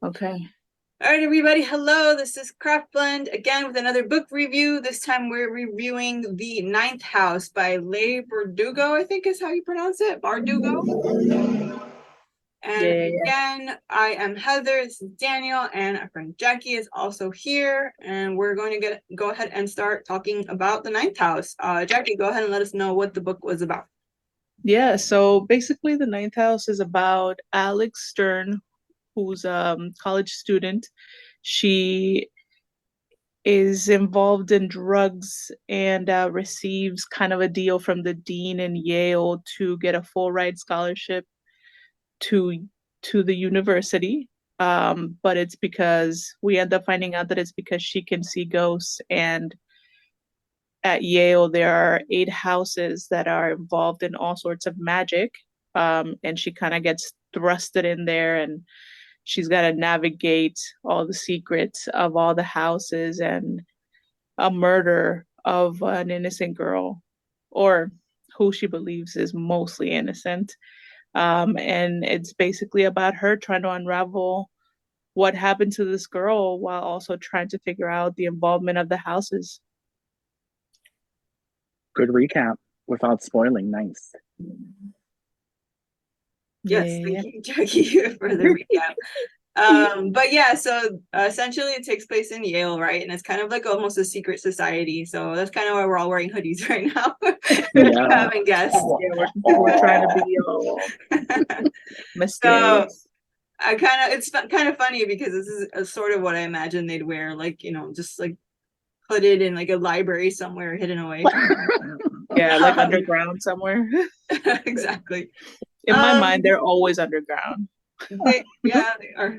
Okay. All right, everybody. Hello, this is Craft Blend again with another book review. This time we're reviewing The Ninth House by Leigh Bardugo, I think is how you pronounce it. Bardugo. Yeah, And yeah, yeah. again, I am Heather, this is Daniel, and our friend Jackie is also here. And we're going to go ahead and start talking about The Ninth House. Jackie, go ahead and let us know what the book was about. Yeah, so basically the ninth house is about Alex Stern, who's a college student. She is involved in drugs and receives kind of a deal from the dean in Yale to get a full ride scholarship to to the university. But it's because we end up finding out that it's because she can see ghosts, and at Yale, there are 8 houses that are involved in all sorts of magic. And she kind of gets thrusted in there, and she's got to navigate all the secrets of all the houses and a murder of an innocent girl, or who she believes is mostly innocent. And it's basically about her trying to unravel what happened to this girl while also trying to figure out the involvement of the houses. Good recap without spoiling. Nice. Yes, Yeah. thank you, Jackie, for the recap. But yeah, so essentially it takes place in Yale, right? And it's kind of like almost a secret society. So that's kind of why we're all wearing hoodies right now. If you Yeah. haven't guessed. Yeah, we're trying to be all So mysterious. it's kind of funny because this is sort of what I imagine they'd wear, like, just like hooded in like a library somewhere hidden away. Yeah, like Um, underground somewhere. exactly. In my Um, mind, they're always underground. yeah, they are.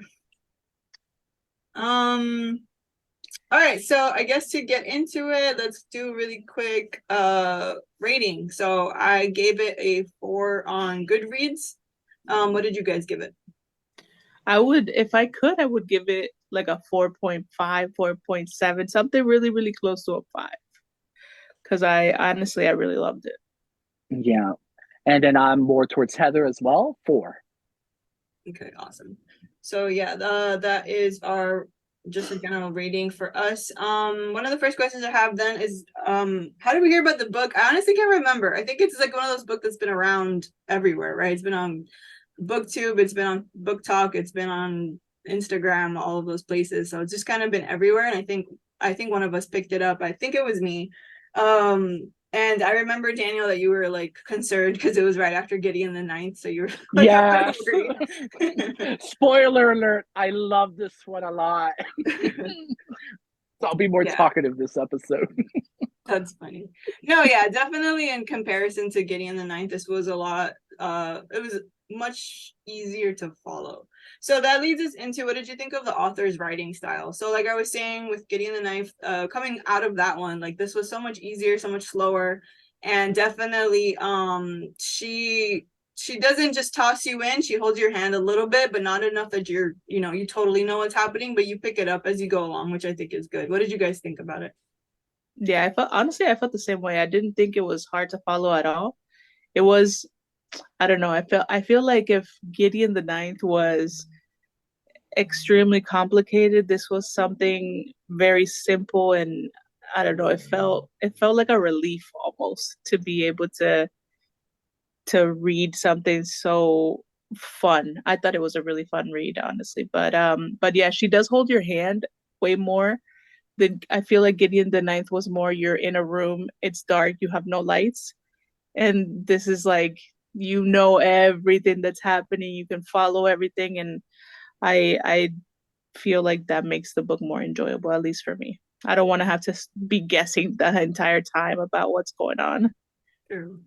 Um, All right, so I guess to get into it, let's do really quick rating. So I gave it a 4 on Goodreads. What did you guys give it? I would, if I could, I would give it like a 4.5, 4.7, something really, really close to a 5. Because I really loved it. Yeah. And then I'm more towards Heather as well. 4. Okay, awesome. So yeah, that is our just a general rating for us. One of the first questions I have then is how did we hear about the book? I honestly can't remember. I think it's like one of those books that's been around everywhere, right? It's been on BookTube, it's been on Book Talk, it's been on Instagram, all of those places. So it's just kind of been everywhere. And I think one of us picked it up. I think it was me. And I remember, Daniel, that you were like concerned because it was right after Gideon the Ninth. So you were like Yes. hungry. Spoiler alert. I love this one a lot. So I'll be more Yeah. talkative this episode. That's funny. No, yeah, definitely in comparison to Gideon the Ninth, this was a lot it was much easier to follow. So that leads us into, what did you think of the author's writing style? So like I was saying with Gideon the Ninth, coming out of that one, like this was so much easier, so much slower, and definitely she doesn't just toss you in, she holds your hand a little bit, but not enough that you totally know what's happening, but you pick it up as you go along, which I think is good. What did you guys think about it? Yeah, I felt the same way. I didn't think it was hard to follow at all. It was, I don't know, I feel like if Gideon the Ninth was extremely complicated, this was something very simple, and I don't know, it felt like a relief almost to be able to read something so fun. I thought it was a really fun read, honestly. But yeah, she does hold your hand way more than I feel like Gideon the Ninth was more you're in a room, it's dark, you have no lights. And this is like you know everything that's happening, you can follow everything, and I feel like that makes the book more enjoyable, at least for me. I don't want to have to be guessing the entire time about what's going on. True.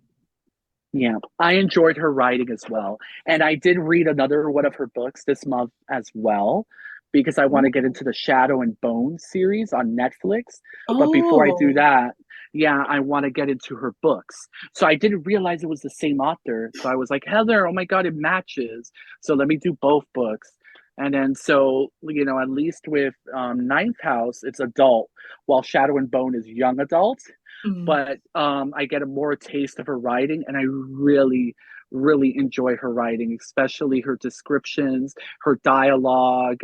Yeah, I enjoyed her writing as well. And I did read another one of her books this month as well, because I want to get into the Shadow and Bone series on Netflix. But before I do Oh, that, yeah, I want to get into her books. So I didn't realize it was the same author. So I was like, Heather, oh my God, it matches. So let me do both books. And then, so, at least with Ninth House, it's adult, while Shadow and Bone is young adult. mm, But I get a more taste of her writing, and I really, really enjoy her writing, especially her descriptions, her dialogue,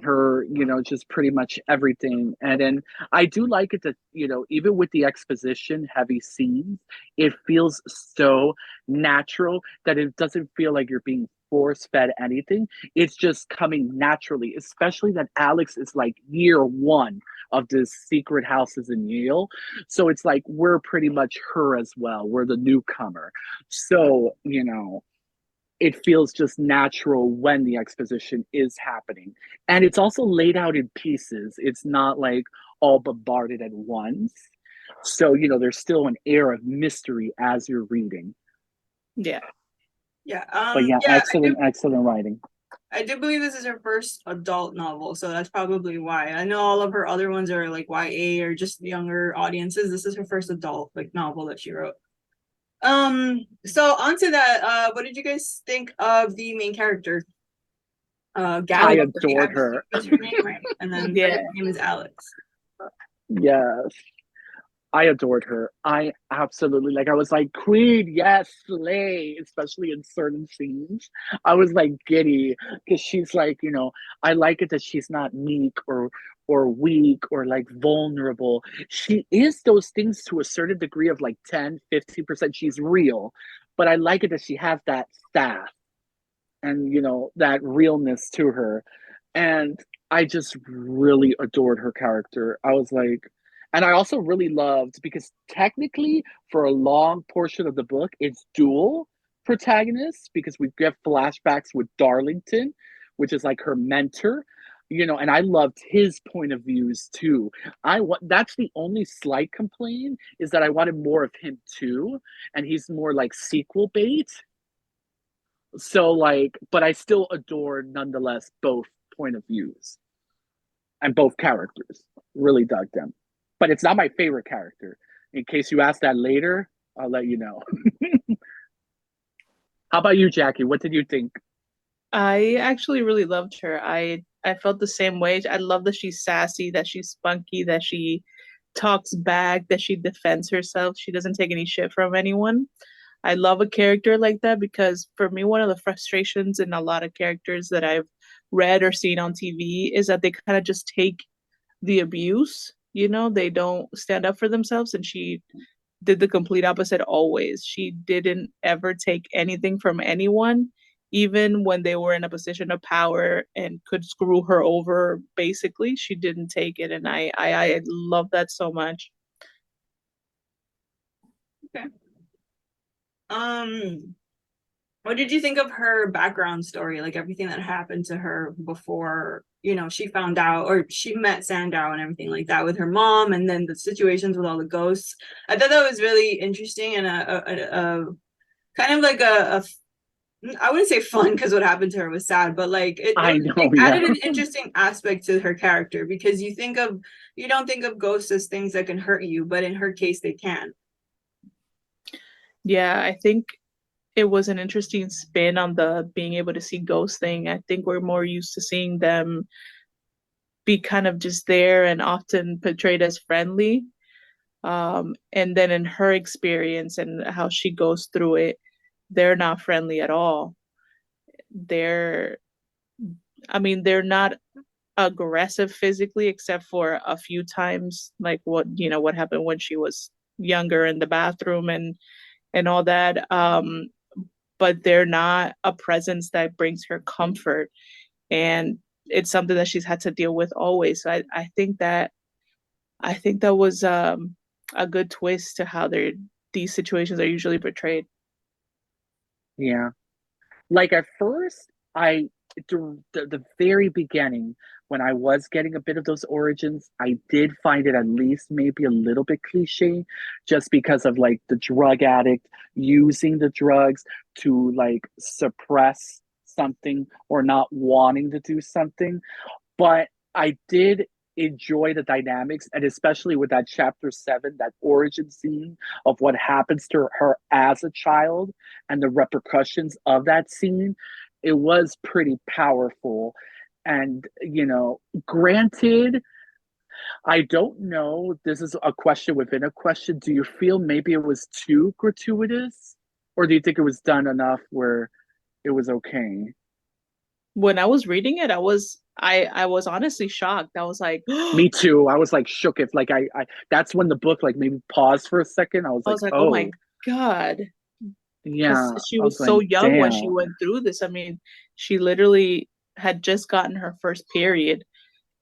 her, just pretty much everything. And then I do like it that, even with the exposition heavy scenes, it feels so natural that it doesn't feel like you're being force fed anything. It's just coming naturally, especially that Alex is like year one of this secret houses in Yale. So it's like we're pretty much her as well. We're the newcomer. So, it feels just natural when the exposition is happening. And it's also laid out in pieces. It's not like all bombarded at once. So, there's still an air of mystery as you're reading. Yeah. Yeah. But yeah, yeah, excellent writing. I do believe this is her first adult novel, so that's probably why. I know all of her other ones are like YA or just younger audiences. This is her first adult novel that she wrote. So onto that, what did you guys think of the main character? Gabby. I adored her. What's her name, right? And then her name is Alex. Yes. I adored her. I absolutely, I was like, Queen, yes, slay, especially in certain scenes. I was like giddy because she's like, I like it that she's not meek or weak or like vulnerable. She is those things to a certain degree of like 10-15%. She's real, but I like it that she has that staff and that realness to her. And I just really adored her character. I was like, and I also really loved because technically, for a long portion of the book, it's dual protagonists because we get flashbacks with Darlington, which is like her mentor, and I loved his point of views too. That's the only slight complaint is that I wanted more of him too, and he's more like sequel bait. So but I still adore nonetheless both point of views and both characters. Really dug them. But it's not my favorite character. In case you ask that later, I'll let you know. How about you, Jackie? What did you think? I actually really loved her. I felt the same way. I love that she's sassy, that she's spunky, that she talks back, that she defends herself. She doesn't take any shit from anyone. I love a character like that because for me, one of the frustrations in a lot of characters that I've read or seen on TV is that they kind of just take the abuse, they don't stand up for themselves. And she did the complete opposite always. She didn't ever take anything from anyone, even when they were in a position of power and could screw her over, basically. She didn't take it. And I love that so much. Okay. What did you think of her background story? Like everything that happened to her before, she found out or she met Sandow and everything like that with her mom, and then the situations with all the ghosts. I thought that was really interesting and a kind of like I wouldn't say fun because what happened to her was sad, but it added an interesting aspect to her character because you don't think of ghosts as things that can hurt you, but in her case they can. Yeah, I think it was an interesting spin on the being able to see ghosts thing. I think we're more used to seeing them be kind of just there and often portrayed as friendly. And then in her experience and how she goes through it, they're not friendly at all. They're not aggressive physically, except for a few times, like what happened when she was younger in the bathroom and all that. But they're not a presence that brings her comfort. And it's something that she's had to deal with always. So I think that was a good twist to how these situations are usually portrayed. Yeah. At first, the very beginning, when I was getting a bit of those origins, I did find it at least maybe a little bit cliche, just because of the drug addict using the drugs to suppress something or not wanting to do something. But I did enjoy the dynamics, and especially with that chapter 7, that origin scene of what happens to her as a child and the repercussions of that scene. It was pretty powerful. And, granted, I don't know, this is a question within a question. Do you feel maybe it was too gratuitous Or do you think it was done enough where it was okay? When I was reading it, I was honestly shocked. I was like, Me too. I was like shook if like I that's when the book like maybe paused for a second. I was I like, was like, oh my oh God, because yeah. she I was was like, so young when she damn. went through this. I mean, she literally had just gotten her first period,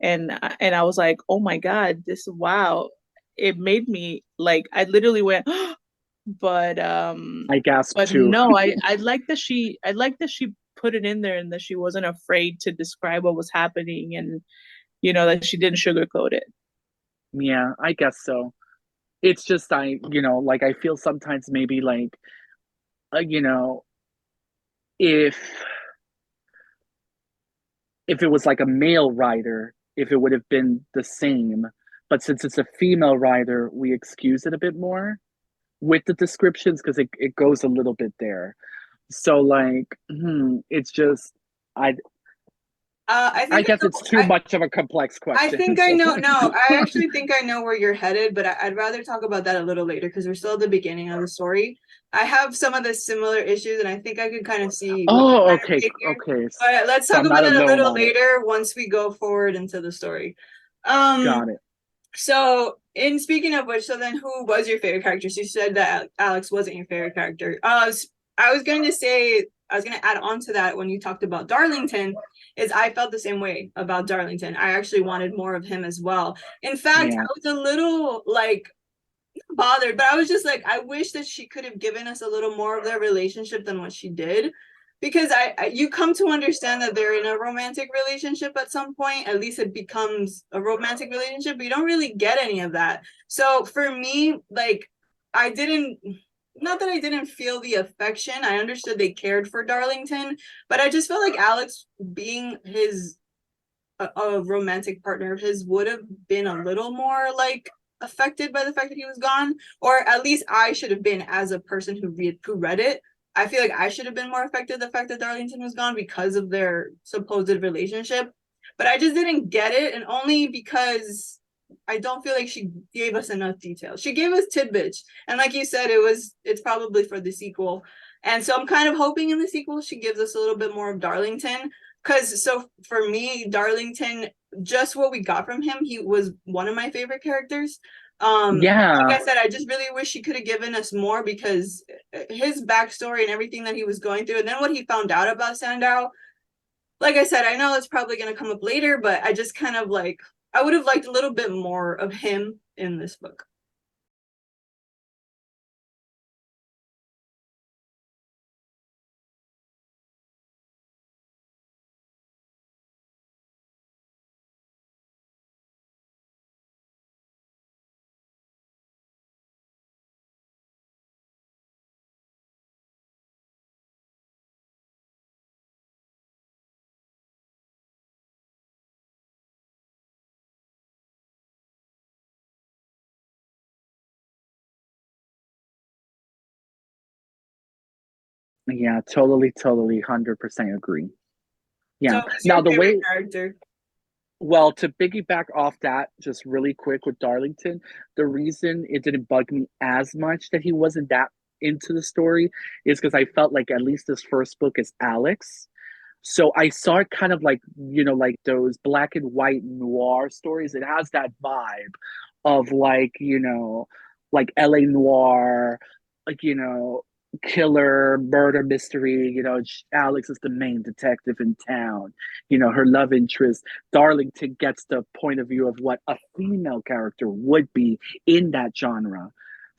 and I was like, oh my God, this wow. It made me like I literally went, but I gasped but too. no, I like that she put it in there and that she wasn't afraid to describe what was happening, and that she didn't sugarcoat it. Yeah, I guess so. It's just like I feel sometimes maybe like you know, if it was like a male writer, if it would have been the same. But since it's a female writer, we excuse it a bit more with the descriptions because it goes a little bit there. So like, it's just I I I think guess it's too much of a complex I question. think I So know. No, I actually think I know where you're headed, but I'd rather talk about that a little later because we're still at the beginning of the story. I have some of the similar issues, and I think I can kind of see what oh, you're trying to okay, say here. okay. But let's So talk I'm about not that a alone little on it. later once we go forward into the story. Um, Got it. so in speaking of which, so then who was your favorite character? So you said that Alex wasn't your favorite character. I was going to say, I was going to add on to that when you talked about Darlington, is I felt the same way about Darlington. I actually wanted more of him as well. In fact, I Yeah. was a little like bothered, but I was just like, I wish that she could have given us a little more of their relationship than what she did. Because you come to understand that they're in a romantic relationship at some point. At least it becomes a romantic relationship, but you don't really get any of that. So for me, like, I didn't, not that I didn't feel the affection. I understood they cared for Darlington, but I just felt like Alex being his a romantic partner of his would have been a little more like affected by the fact that he was gone, or at least I should have been as a person who read it. I feel like I should have been more affected the fact that Darlington was gone because of their supposed relationship, but I just didn't get it, and only because I don't feel like she gave us enough details. She gave us tidbits, and like you said, it's probably for the sequel, and so I'm kind of hoping in the sequel she gives us a little bit more of Darlington. Because so for me, Darlington, just what we got from him, he was one of my favorite characters. Yeah. Like I said, I just really wish he could have given us more because his backstory and everything that he was going through, and then what he found out about Sandow. Like I said, I know it's probably going to come up later, but I just kind of like I would have liked a little bit more of him in this book. Yeah, totally, 100% agree. So, Yeah. who's your Now the favorite way character? Well, to piggyback off that just really quick with Darlington, the reason it didn't bug me as much that he wasn't that into the story is because I felt like at least this first book is Alex. So I saw it kind of like, like those black and white noir stories. It has that vibe of like, like LA noir, like, killer murder mystery. Alex is the main detective in town. Her love interest. Darlington gets the point of view of what a female character would be in that genre.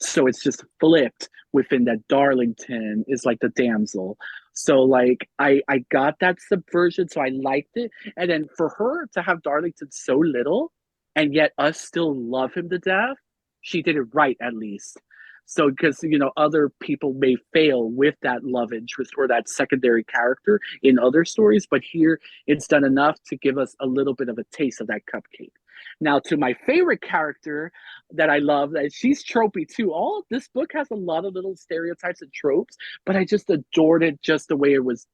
So it's just flipped within that Darlington is like the damsel. So like I got that subversion, so I liked it. And then for her to have Darlington so little and yet us still love him to death, she did it right at least. So because other people may fail with that love interest or that secondary character in other stories, but here it's done enough to give us a little bit of a taste of that cupcake. Now to my favorite character that I love, that she's tropey too. All this book has a lot of little stereotypes and tropes, but I just adored it just the way it was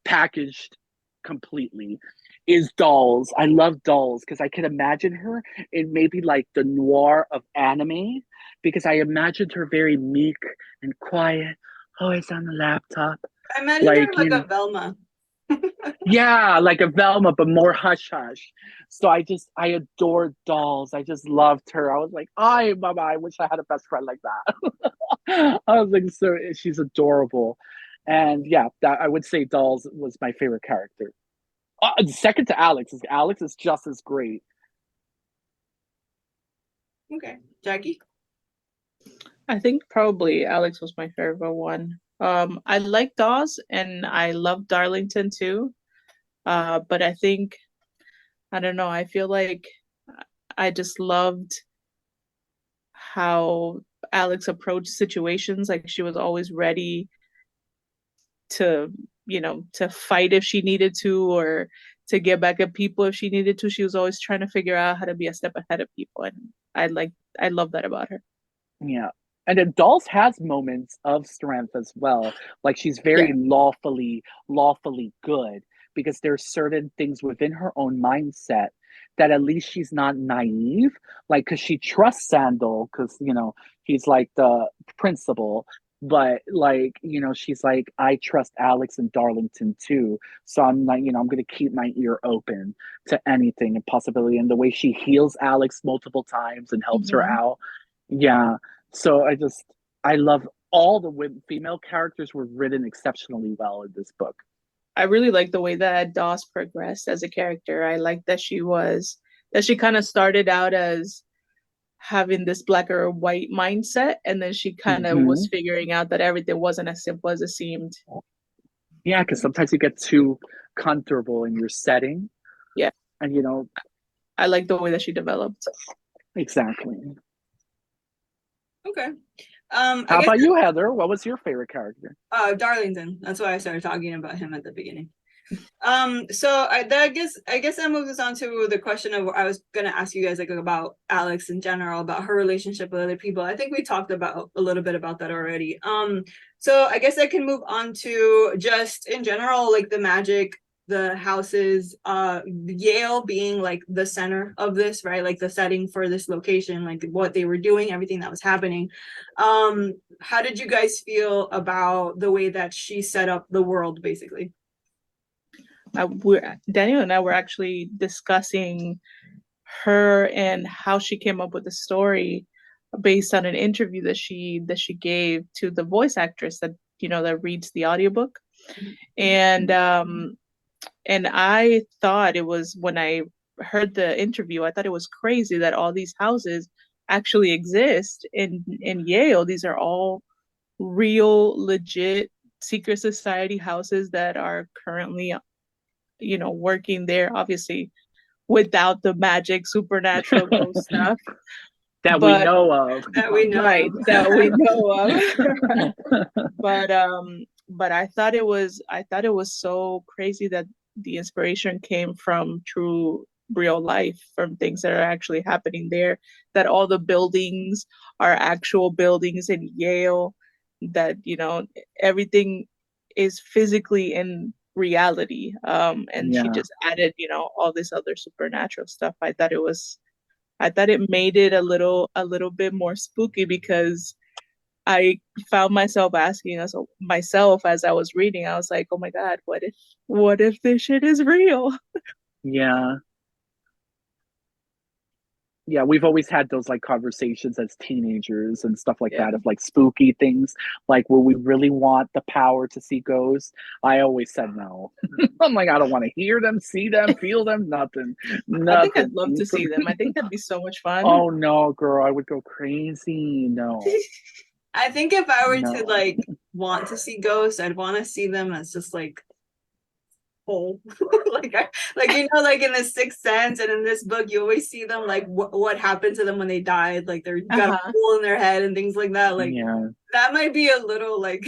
packaged completely. Is Dolls. I love Dolls because I can imagine her in maybe like the noir of anime because I imagined her very meek and quiet, Oh, it's on the laptop. I imagine her Like, like a Velma. yeah, like a Velma, but more hush hush. So I adored dolls. I just loved her. I was like, "Ay, mama, I wish I had a best friend like that." I was like, so she's adorable, and yeah, that I would say dolls was my favorite character. Second to Alex. Alex is just as great. Okay, Jackie. I think probably Alex was my favorite one. I like Dawes and I love Darlington too. But I think I don't know. I feel like I just loved how Alex approached situations. Like she was always ready to, to fight if she needed to, or to get back at people if she needed to. She was always trying to figure out how to be a step ahead of people, and I love that about her. Yeah. And then Dolls has moments of strength as well. Like she's Yeah. very lawfully good because there's certain things within her own mindset that at least she's not naive. Like, because she trusts Sandal, because, he's like the principal. But, like, she's like, I trust Alex and Darlington too. So I'm like, I'm going to keep my ear open to anything and possibility. And the way she heals Alex multiple times and helps her Mhm. out. Yeah. So I love all the female characters were written exceptionally well in this book. I really like the way that Dawes progressed as a character. I like that she kind of started out as having this black or white mindset, and then she kind of Hmm. was figuring out that everything wasn't as simple as it seemed. Yeah, because sometimes you get too comfortable in your setting, Yeah, and I like the way that she developed. exactly. Okay. How I guess about you, Heather? What was your favorite character? Darlington. That's why I started talking about him at the beginning. So I guess that moves us on to the question of I was gonna ask you guys like about Alex in general, about her relationship with other people. I think we talked about a little bit about that already. So I guess I can move on to just in general, like the magic, the houses, Yale being like the center of this, right? Like the setting for this location, like what they were doing, everything that was happening. How did you guys feel about the way that she set up the world, basically? Daniel and I were actually discussing her and how she came up with the story based on an interview that she gave to the voice actress that reads the audiobook. And I thought it was, when I heard the interview, I thought it was crazy that all these houses actually exist in Yale. These are all real, legit secret society houses that are currently, working there, obviously without the magic supernatural ghost stuff. That we But know of. That we know right, of. that we know of. But I thought it was so crazy that the inspiration came from true real life, from things that are actually happening there, that all the buildings are actual buildings in Yale, that everything is physically in reality. And she Yeah. just added all this other supernatural stuff. I thought it made it a little bit more spooky, because I found myself asking myself as I was reading. I was like, "Oh my God, what if this shit is real?" Yeah. Yeah, we've always had those like conversations as teenagers and stuff like Yeah. that of like spooky things. Like, will we really want the power to see ghosts? I always said no. I'm like, I don't want to hear them, see them, feel them, nothing. I think I'd Nothing. love to see them. I think that'd be so much fun. Oh no, girl, I would go crazy. No, I think if I were to no. like want to see ghosts, I'd want to see them as just like whole. Like like in the Sixth Sense and in this book, you always see them like what happened to them when they died, like they're got a Uh-huh. hole in their head and things like that. Like Yeah. that might be a little like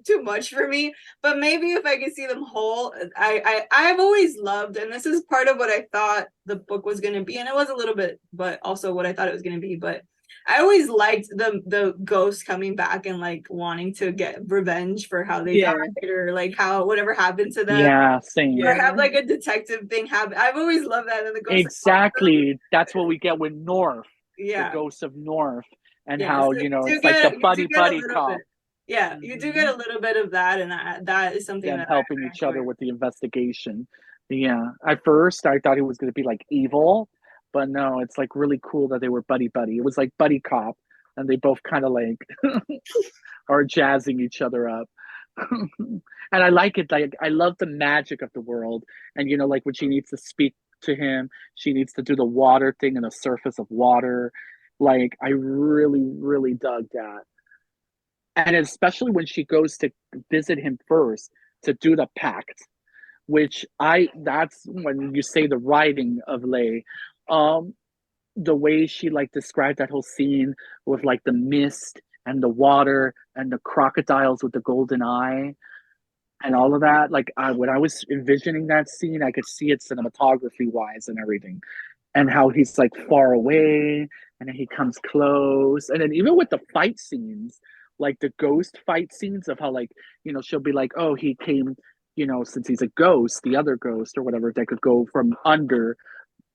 too much for me. But maybe if I could see them whole, I've always loved, and this is part of what I thought the book was gonna be, and it was a little bit, but also what I thought it was gonna be. But I always liked the ghosts coming back and like wanting to get revenge for how they Yeah. died, or like how whatever happened to them, Yeah, or same. have Yeah. like a detective thing happen. I've always loved that, and the ghost Exactly. That's what we get with North, the yeah, ghosts of North, and yeah. how, So you it's like the do buddy get a buddy little bit. cop. Yeah, you do get a little bit of that, and that is something Them that helping I each other enjoy. with the investigation. Yeah. At first, I thought he was going to be like evil, but no, it's like really cool that they were buddy buddy. It was like buddy cop, and they both kind of like are jazzing each other up. And I like it. Like I love the magic of the world, and like when she needs to speak to him, she needs to do the water thing in the surface of water. Like I really, really dug that, and especially when she goes to visit him first to do the pact, which that's when you say the writing of Leigh. um the way she like described that whole scene with like the mist and the water and the crocodiles with the golden eye and all of that, like when I was envisioning that scene, I could see it cinematography wise and everything, and how he's like far away and then he comes close, and then even with the fight scenes, like the ghost fight scenes of how like she'll be like, oh, he came, since he's a ghost, the other ghost or whatever that could go from under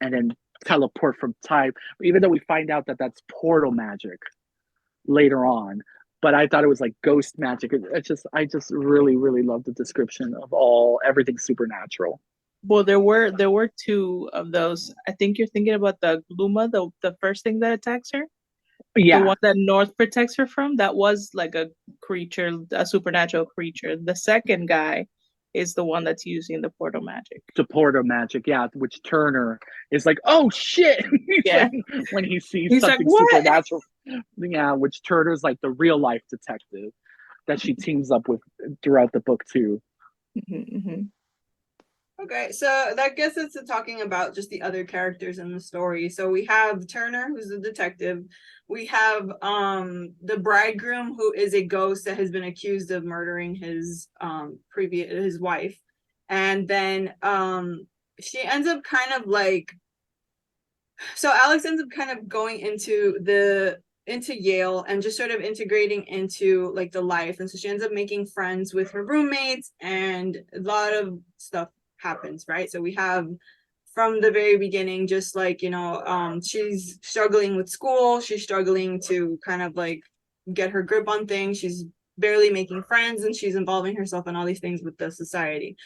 and then teleport from time, even though we find out that that's portal magic later on. But I thought it was like ghost magic. I just really, really love the description of everything supernatural. Well, there were two of those. I think you're thinking about the Gluma, the first thing that attacks her. The Yeah, one that North protects her from, that was like a creature, a supernatural creature. The second guy is the one that's using the portal magic. the portal magic. Yeah, which Turner is like, oh shit. He's Yeah. like when he sees He's like, something what? supernatural. Yeah, which Turner's like the real life detective that she teams up with throughout the book too. Okay, so that gets us to talking about just the other characters in the story. So we have Turner, who's a detective. We have the bridegroom, who is a ghost that has been accused of murdering his his wife. And then she ends up kind of like, so Alex ends up kind of going into Yale and just sort of integrating into like the life. And so she ends up making friends with her roommates, and a lot of stuff happens, right? So we have from the very beginning, just like, she's struggling with school, she's struggling to kind of like get her grip on things, she's barely making friends, and she's involving herself in all these things with the society.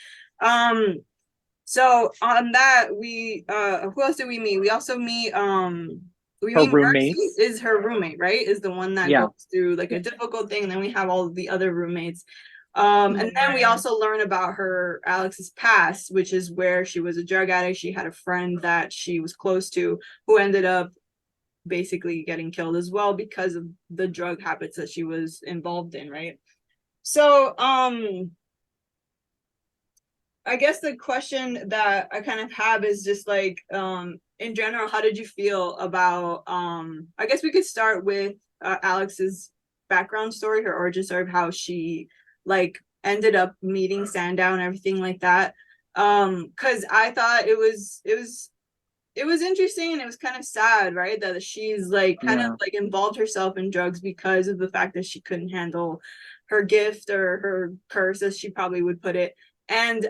So on that, we who else do we meet? We also meet we Her mean Mercy roommates. is her roommate, right? Is the one that Yeah. goes through like a difficult thing, and then we have all the other roommates. And then we Yeah. also learn about Alex's past, which is where she was a drug addict. She had a friend that she was close to who ended up basically getting killed as well because of the drug habits that she was involved in, right? So I guess the question that I kind of have is just like, in general, how did you feel about, I guess we could start with Alex's background story, her origin story of how she like ended up meeting Sandow and everything like that. Because I thought it was interesting, and it was kind of sad, right? That she's like kind of like involved herself in drugs because of the fact that she couldn't handle her gift or her curse, as she probably would put it. And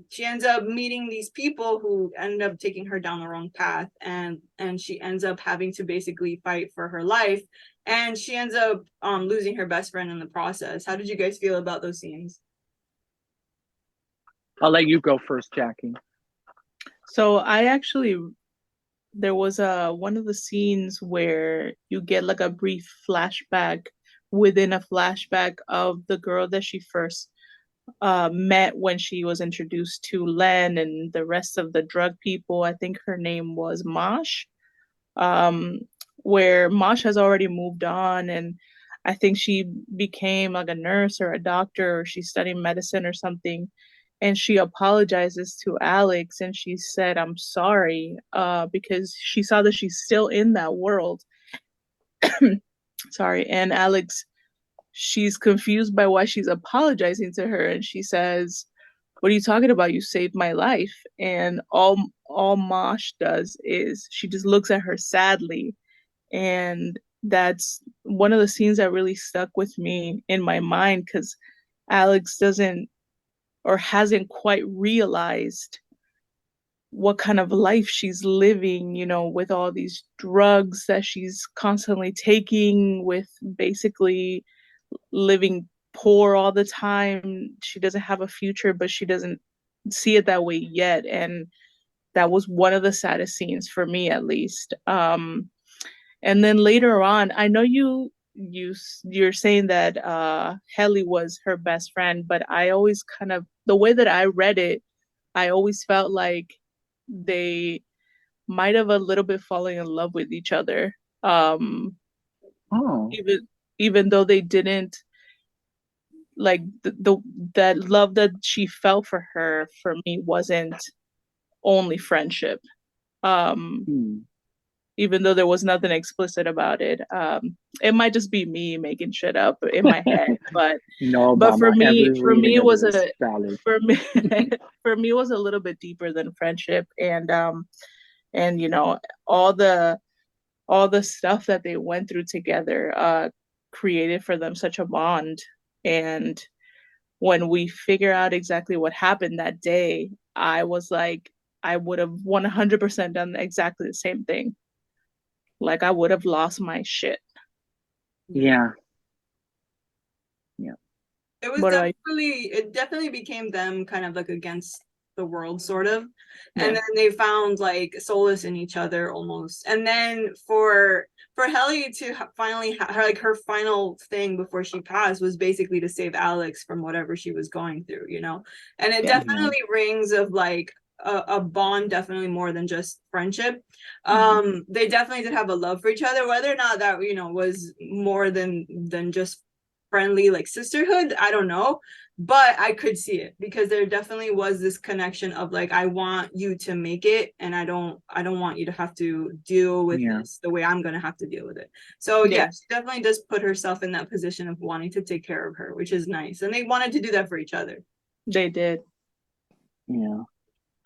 she ends up meeting these people who end up taking her down the wrong path, and she ends up having to basically fight for her life, and she ends up losing her best friend in the process. How did you guys feel about those scenes? I'll let you go first, Jackie. So there was one of the scenes where you get like a brief flashback within a flashback of the girl that she first met when she was introduced to Len and the rest of the drug people. I think her name was Mosh. Where Mosh has already moved on, and I think she became like a nurse or a doctor, or she's studying medicine or something. And she apologizes to Alex, and she said, I'm sorry, because she saw that she's still in that world. Sorry. And Alex, she's confused by why she's apologizing to her, and she says, what are you talking about? You saved my life. And all Mosh does is she just looks at her sadly. And that's one of the scenes that really stuck with me in my mind, because Alex doesn't or hasn't quite realized what kind of life she's living, with all these drugs that she's constantly taking, with basically living poor all the time. She doesn't have a future, but she doesn't see it that way yet. And that was one of the saddest scenes for me, at least. And then later on, I know you're saying that Helly was her best friend, but I always kind of, the way that I read it, I always felt like they might have a little bit fallen in love with each other. Oh. Even though they didn't, like, the that love that she felt for her, for me, wasn't only friendship. Um Hmm. Even though there was nothing explicit about it. It might just be me making shit up in my head, No, but Mama, every for me reading it of was it is a valid. for me for me it was a little bit deeper than friendship. And you know, all the stuff that they went through together created for them such a bond. And when we figure out exactly what happened that day, I was like, I would have 100% done exactly the same thing. Like, I would have lost my shit. Yeah. Yeah. It was What about it definitely became them kind of like against the world, sort of. And Yeah. then they found like solace in each other almost. And then for Helly to finally like her final thing before she passed was basically to save Alex from whatever she was going through, you know. And it Yeah. definitely rings of like a bond, definitely more than just friendship. They definitely did have a love for each other, whether or not that, you know, was more than just friendly like sisterhood, I don't know, but I could see it because there definitely was this connection of like, I want you to make it, and I don't want you to have to deal with Yeah. this the way I'm gonna have to deal with it. So yeah, Yeah. she definitely does put herself in that position of wanting to take care of her, which is nice, and they wanted to do that for each other. They did. Yeah.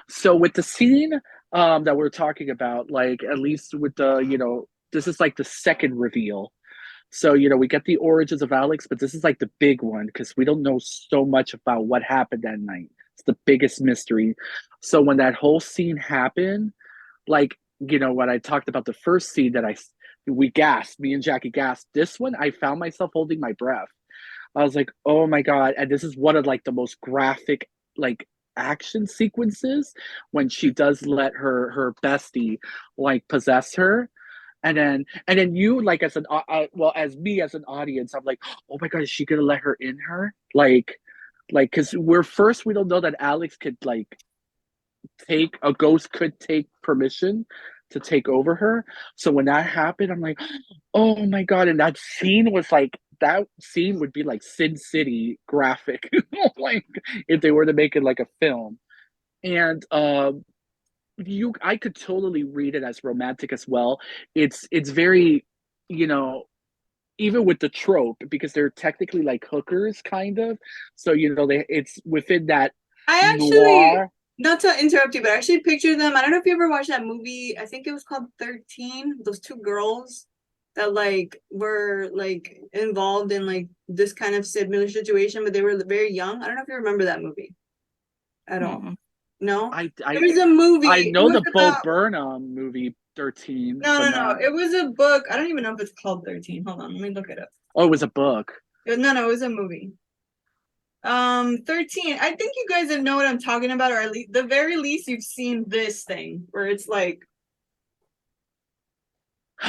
So with the scene that we're talking about, like at least with the, you know, this is like the second reveal. So, you know, we get the origins of Alex, but this is like the big one because we don't know so much about what happened that night. It's the biggest mystery. So when that whole scene happened, like, you know, when I talked about the first scene that we gasped, me and Jackie gasped. This one, I found myself holding my breath. I was like, oh my God. And this is one of like the most graphic, like, action sequences when she does let her bestie like possess her. And then you, like, as an well, as me as an audience, I'm like, oh my God, is she gonna let her in her, like because we don't know that Alex could like take a ghost could take permission to take over her. So when that happened, I'm like, oh my God. And that scene would be like Sin City graphic, like if they were to make it like a film. And I could totally read it as romantic as well. It's very, you know, even with the trope, because they're technically like hookers kind of. So, you know, it's within that I actually, noir. not to interrupt you, but I actually pictured them. I don't know if you ever watched that movie. I think it was called 13. Those two girls that like were like involved in like this kind of similar situation, but they were very young. I don't know if you remember that movie at all. Mm-mm. No? I There I was a I movie. It know was the Bo about Burnham movie 13, no, but no, no. not. It was a book. I don't even know if it's called 13. Hold on, let me look it up. Oh, it was a book. No, no, it was a movie. 13. I think you guys know what I'm talking about, or at least the very least you've seen this thing where it's like,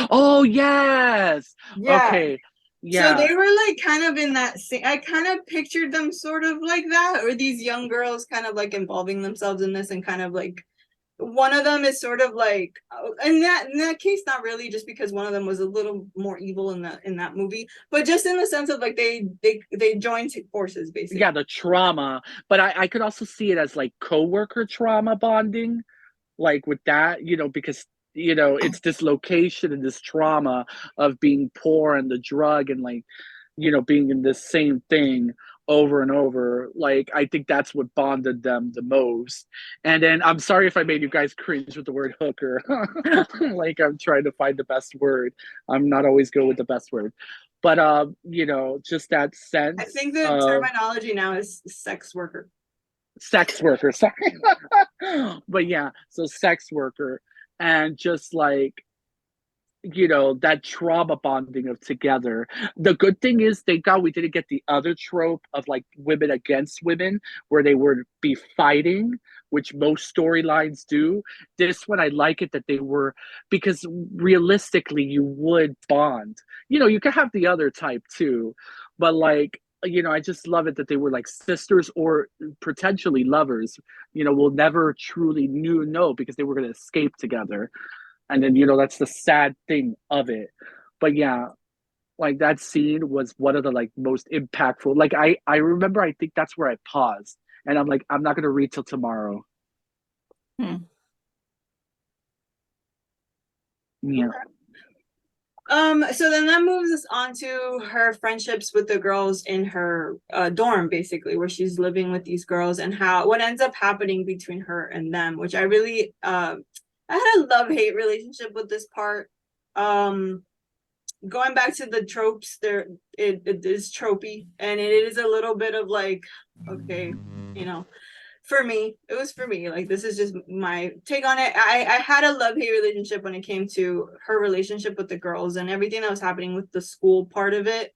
Oh yes. yeah. Okay. So Yeah. they were like kind of in that same, I kind of pictured them sort of like that, or these young girls kind of like involving themselves in this, and kind of like one of them is sort of like, in that case, not really, just because one of them was a little more evil in that movie, but just in the sense of like they joined forces basically. Yeah, the trauma. But I could also see it as like coworker trauma bonding, like with that, you know, because you know, it's this location and this trauma of being poor and the drug and like, you know, being in this same thing over and over. Like I think that's what bonded them the most. And then I'm sorry if I made you guys cringe with the word hooker. Like I'm trying to find the best word. I'm not always good with the best word. But you know, just that I sense think the of terminology now is sex worker. sex worker, sorry. But yeah, so sex worker, and just like you know, that trauma bonding of together. The good thing is, thank God we didn't get the other trope of like women against women where they would be fighting, which most storylines do. This one, I like it that they were, because realistically you would bond. You know, you could have the other type too, but like, you know, I just love it that they were like sisters or potentially lovers. You know, we'll never truly know because they were going to escape together. And then, you know, that's the sad thing of it. But yeah, like that scene was one of the like most impactful. Like I remember, I think that's where I paused and I'm like, I'm not gonna read till tomorrow. Hmm. Yeah. So then that moves us on to her friendships with the girls in her dorm, basically, where she's living with these girls, and what ends up happening between her and them, which I really I had a love-hate relationship with this part. Going back to the tropes, it is tropey, and it is a little bit of like, okay, you know, it was for me. Like, this is just my take on it. I had a love-hate relationship when it came to her relationship with the girls and everything that was happening with the school part of it.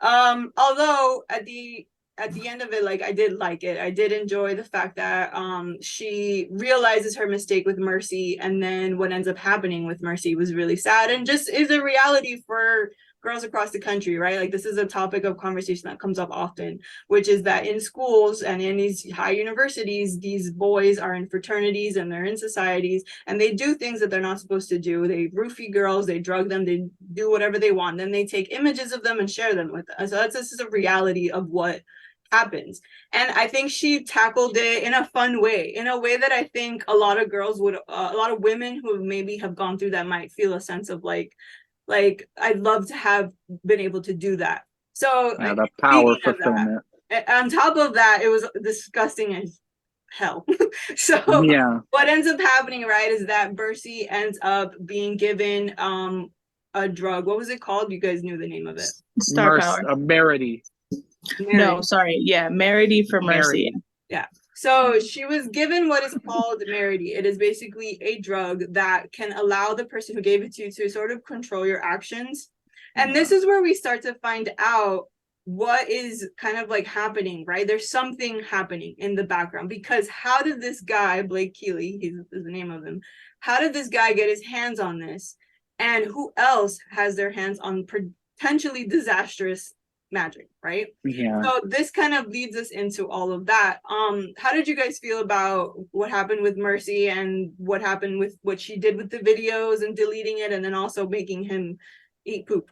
Although at the end of it, like, I did like it. I did enjoy the fact that she realizes her mistake with Mercy, and then what ends up happening with Mercy was really sad and just is a reality for girls across the country, right? Like, this is a topic of conversation that comes up often, which is that in schools and in these high universities, these boys are in fraternities and they're in societies, and they do things that they're not supposed to do. They roofie girls, they drug them, they do whatever they want. Then they take images of them and share them with us. So this is a reality of what happens. And I think she tackled it in a fun way, in a way that I think a lot of girls would, a lot of women who maybe have gone through that might feel a sense of like I'd love to have been able to do that. So Yeah, the power speaking of fulfillment. that, on top of that, it was disgusting as hell. So Yeah. what ends up happening, right, is that Bercy ends up being given a drug. What was it called? You guys knew the name of it. Star power. Merity. No, sorry. Yeah, Merity for Mercy. Merity. Yeah. So she was given what is called Merity. It is basically a drug that can allow the person who gave it to you to sort of control your actions. And this is where we start to find out what is kind of like happening, right? There's something happening in the background, because how did this guy, Blake Keeley, is the name of him, how did this guy get his hands on this? And who else has their hands on potentially disastrous magic, right? Yeah. So this kind of leads us into all of that. How did you guys feel about what happened with Mercy and what happened with what she did with the videos and deleting it, and then also making him eat poop?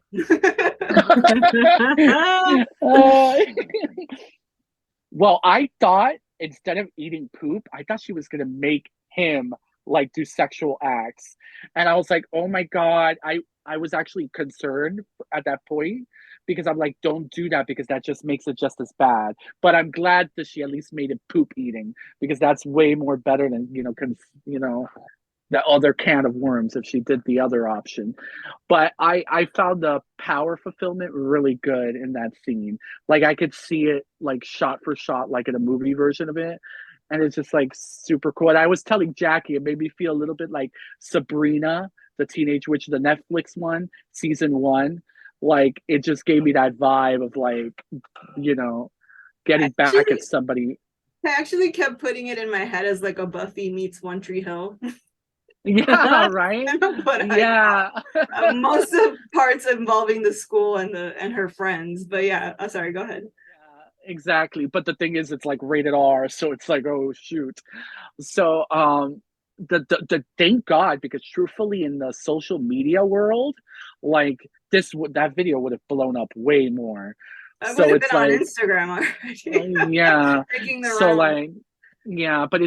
Well, I thought instead of eating poop, I thought she was gonna make him like do sexual acts, and I was like, oh my god, I was actually concerned at that point because I'm like, don't do that because that just makes it just as bad. But I'm glad that she at least made it poop eating, because that's way more better than, you know, the other can of worms if she did the other option. But I found the power fulfillment really good in that scene. Like, I could see it like shot for shot, like in a movie version of it. And it's just like super cool. And I was telling Jackie, it made me feel a little bit like Sabrina, the Teenage Witch, the Netflix one, season 1. Like, it just gave me that vibe of like, you know, getting back at somebody. I actually kept putting it in my head as like a Buffy meets One Tree Hill. Yeah, right. Yeah. Most of parts involving the school and her friends. But yeah, sorry, go ahead. Yeah, exactly. But the thing is, it's like rated R, so it's like, oh shoot. So the thank God, because truthfully in the social media world, like that video would have blown up way more. I So would have it's been on like Instagram already. yeah. So round. like yeah, but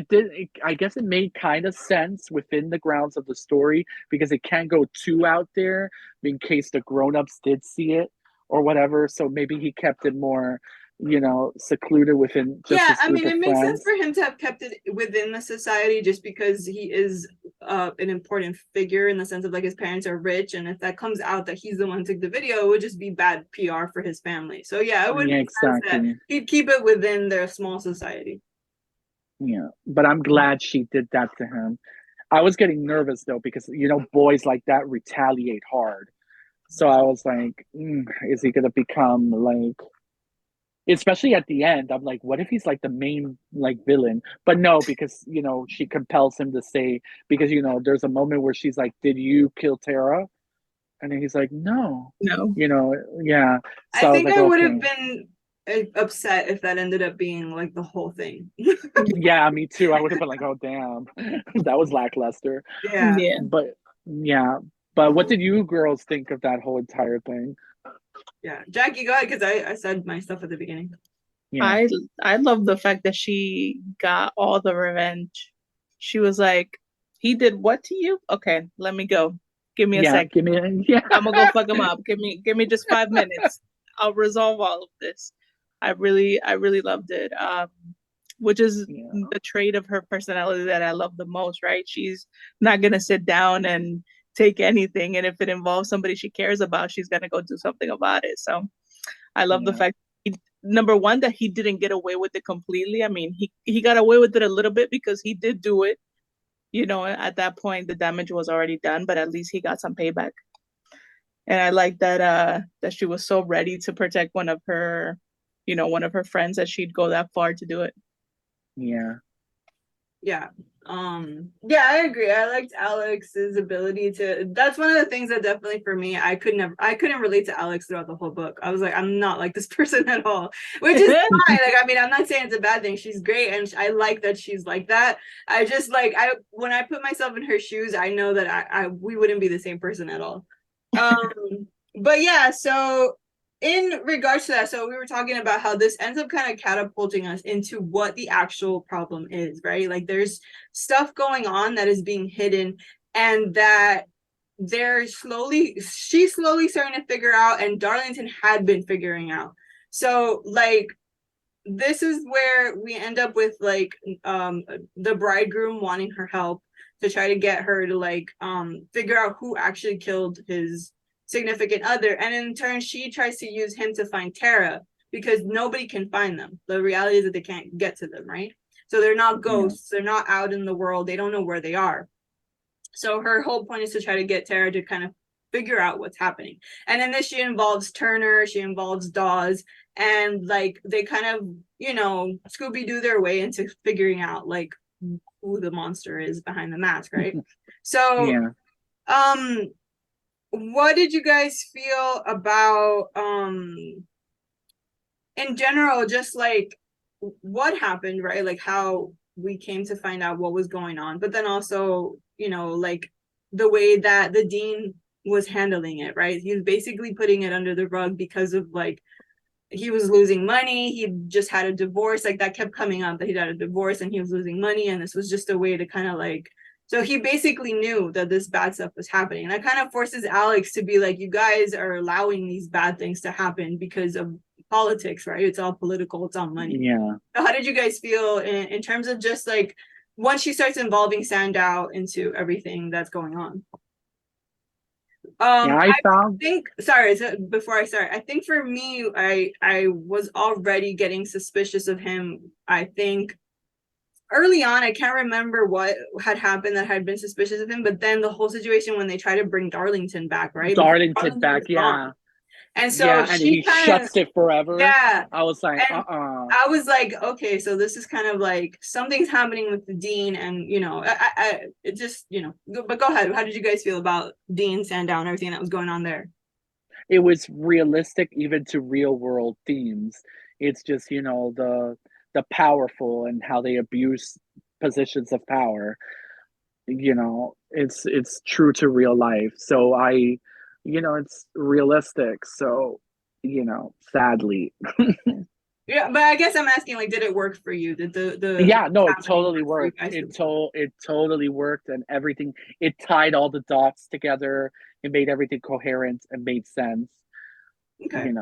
I guess it made kind of sense within the grounds of the story, because it can't go too out there in case the grown-ups did see it or whatever. So maybe he kept it more, you know, secluded within just his group it of makes friends. sense for him to have kept it within the society, just because he is an important figure in the sense of like his parents are rich, and if that comes out that he's the one who took the video, it would just be bad PR for his family. So yeah, it would make sense that he'd keep it within their small society. Yeah, but I'm glad she did that to him. I was getting nervous though because boys like that retaliate hard. So I was like, is he gonna become like? Especially at the end, I'm like, what if he's like the main like villain? But no, because she compels him to say because there's a moment where she's like, "Did you kill Tara?" And then he's like, "No." No. Yeah. So I I was think like, I would okay. have been upset if that ended up being like the whole thing. Yeah, me too. I would have been like, oh damn, that was lackluster. Yeah. Yeah. But yeah, but what did you girls think of that whole entire thing? Yeah. Jackie, go ahead, because I said my stuff at the beginning. Yeah, I love the fact that she got all the revenge. She was like, he did what to you? Okay, let me go. Give me a yeah. second. Give me yeah, I'm gonna go fuck him up. Give me just 5 minutes. I'll resolve all of this. I really loved it. Which is yeah, the trait of her personality that I love the most, right? She's not gonna sit down and take anything, and if it involves somebody she cares about, she's gonna go do something about it. So I love the yeah, fact number one that he didn't get away with it completely. I mean, he got away with it a little bit because he did do it. At that point the damage was already done, but at least he got some payback. And I like that she was so ready to protect one of her friends that she'd go that far to do it. Yeah. Yeah, I agree. I liked Alex's ability to, that's one of the things that definitely for me, I couldn't relate to Alex throughout the whole book. I was like, I'm not like this person at all, which is fine. Like, I mean, I'm not saying it's a bad thing. She's great, and I like that she's like that. I just like, when I put myself in her shoes, I know that we wouldn't be the same person at all. But yeah, so in regards to that, so we were talking about how this ends up kind of catapulting us into what the actual problem is, right? Like there's stuff going on that is being hidden, and that she's slowly starting to figure out, and Darlington had been figuring out. So like this is where we end up with like the bridegroom wanting her help to try to get her to like figure out who actually killed his significant other, and in turn she tries to use him to find Tara, because nobody can find them. The reality is that they can't get to them, right? So they're not ghosts, they're not out in the world, they don't know where they are. So her whole point is to try to get Tara to kind of figure out what's happening. And in this, she involves Turner, she involves Dawes, and like they kind of, Scooby-Doo their way into figuring out like who the monster is behind the mask, right? So yeah. what did you guys feel about in general, just like what happened, right? Like how we came to find out what was going on, but then also, like the way that the dean was handling it, right? He was basically putting it under the rug because of like he was losing money. He just had a divorce, like that kept coming up, that he had a divorce and he was losing money, and this was just a way to kind of like, so he basically knew that this bad stuff was happening. And that kind of forces Alex to be like, you guys are allowing these bad things to happen because of politics, right? It's all political, it's all money. Yeah. So how did you guys feel in terms of just like once she starts involving Sandow into everything that's going on? I found think, sorry, so before I start, I think for me, I was already getting suspicious of him. I think early on, I can't remember what had happened that had been suspicious of him, but then the whole situation when they try to bring Darlington back, right? Darlington back, yeah. And so yeah, and he shuts it forever. Yeah. I was like, I was like, okay, so this is kind of like something's happening with the dean, and it just, but go ahead. How did you guys feel about Dean, Sandow, and everything that was going on there? It was realistic even to real world themes. It's just, the powerful and how they abuse positions of power. It's true to real life. So it's realistic. So, sadly. Yeah, but I guess I'm asking, like, did it work for you? Did the Yeah, no, it totally worked. It totally worked, and everything. It tied all the dots together. It made everything coherent and made sense. Okay.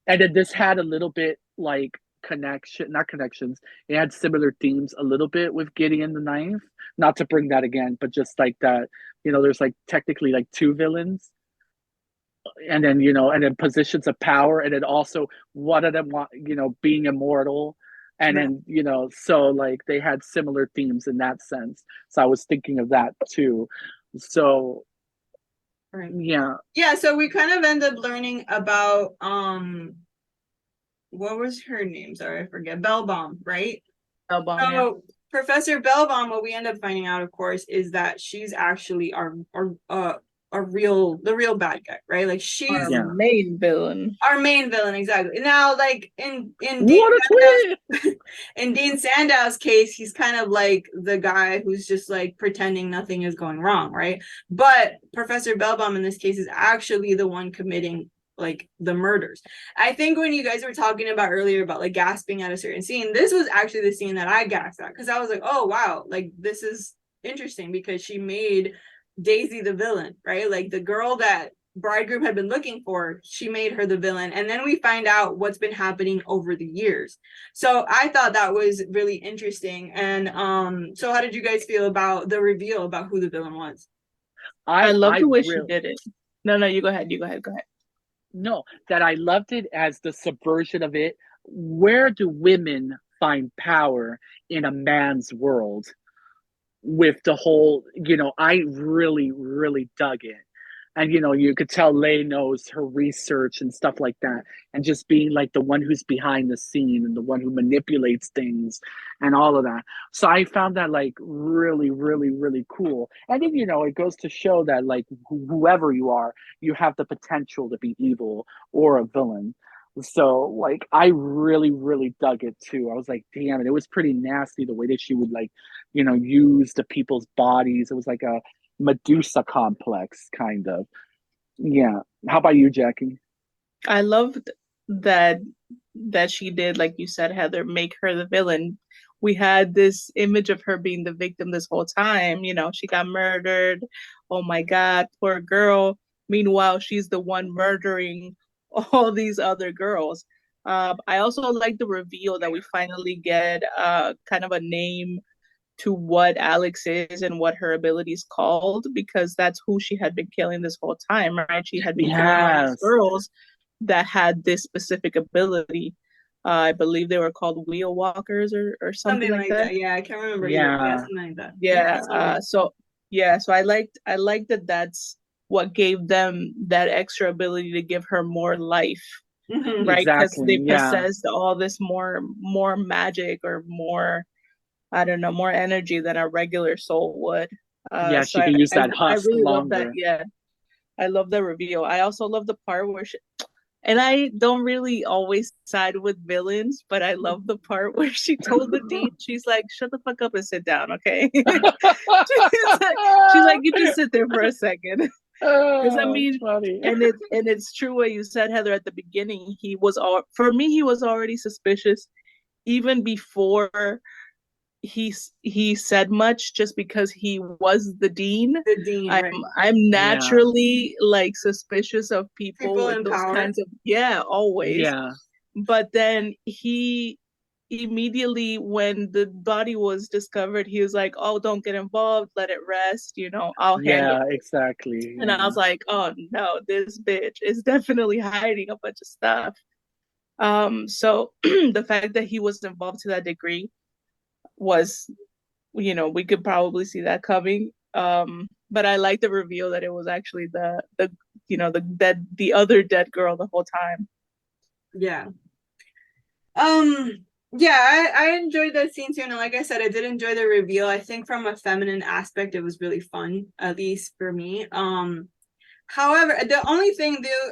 And then this had a little bit like not connections. It had similar themes a little bit with Gideon the Knife. Not to bring that again, but just like that. There's like technically like two villains, and then positions of power, and then also one of them being immortal, And Right. then, so like they had similar themes in that sense. So I was thinking of that too. So Right. yeah. Yeah, so we kind of ended up learning about what was her name? Sorry, I forget. Bellbaum, right? Album, yeah. So Professor Bellbaum, what we end up finding out, of course, is that she's actually the real bad guy, right? Like she's Our Yeah. main villain. our main villain, exactly. Now, like in What a twist! in Dean Sandow's case, he's kind of like the guy who's just like pretending nothing is going wrong, right? But Professor Bellbaum in this case is actually the one committing like the murders. I think when you guys were talking about earlier about like gasping at a certain scene, this was actually the scene that I gasped at because I was like, oh wow, like this is interesting because she made Daisy the villain, right? Like the girl that Bridegroom had been looking for, she made her the villain. And then we find out what's been happening over the years. So I thought that was really interesting. And so how did you guys feel about the reveal about who the villain was? I love I the way she really did it. No, you go ahead. Go ahead. no, that I loved it as the subversion of it. Where do women find power in a man's world? With the whole, I really, really dug it. And, you could tell Leigh knows her research and stuff like that. And just being like the one who's behind the scene and the one who manipulates things and all of that. So I found that like really, really, really cool. And then, it goes to show that like whoever you are, you have the potential to be evil or a villain. So like I really, really dug it too. I was like, damn it, it was pretty nasty the way that she would like, use the people's bodies. It was like a Medusa complex, kind of. Yeah. How about you, Jackie? I loved that she did, like you said, Heather, make her the villain. We had this image of her being the victim this whole time. She got murdered. Oh my God, poor girl. Meanwhile, she's the one murdering all these other girls. I also like the reveal that we finally get kind of a name to what Alex is and what her ability is called, because that's who she had been killing this whole time, right? She had been killing all these Yes. girls that had this specific ability. I believe they were called wheel walkers or something like that. Yeah, I can't remember either. Yeah, Yeah. something like that. Yeah. Yeah, So I liked that. That's what gave them that extra ability to give her more life, mm-hmm. right? Because Exactly. they Yeah. possessed all this more magic or more, I don't know, more energy than a regular soul would. Yeah, So she can use that I husk really love that. longer. Yeah, I love the reveal. I also love the part where and I don't really always side with villains, but I love the part where she told the dean, she's like, "Shut the fuck up and sit down, okay?" she's like, "You just sit there for a second." Because I Oh, it's mean, funny. and it's true what you said, Heather, at the beginning. For me, he was already suspicious even before he said much, just because he was the dean. The dean, I'm right? I'm Yeah. naturally like suspicious of people People with in those power. kinds of, yeah, always. Yeah. But then he immediately, when the body was discovered, he was like, "Oh, don't get involved, let it rest, I'll handle Yeah, it." exactly. And I Yeah. was like, "Oh no, this bitch is definitely hiding a bunch of stuff." So the fact that he was involved to that degree was, we could probably see that coming. But I like the reveal that it was actually the other dead girl the whole time. Yeah. Um, yeah, I enjoyed that scene too. And like I said, I did enjoy the reveal. I think from a feminine aspect, it was really fun, at least for me. However, the only thing though,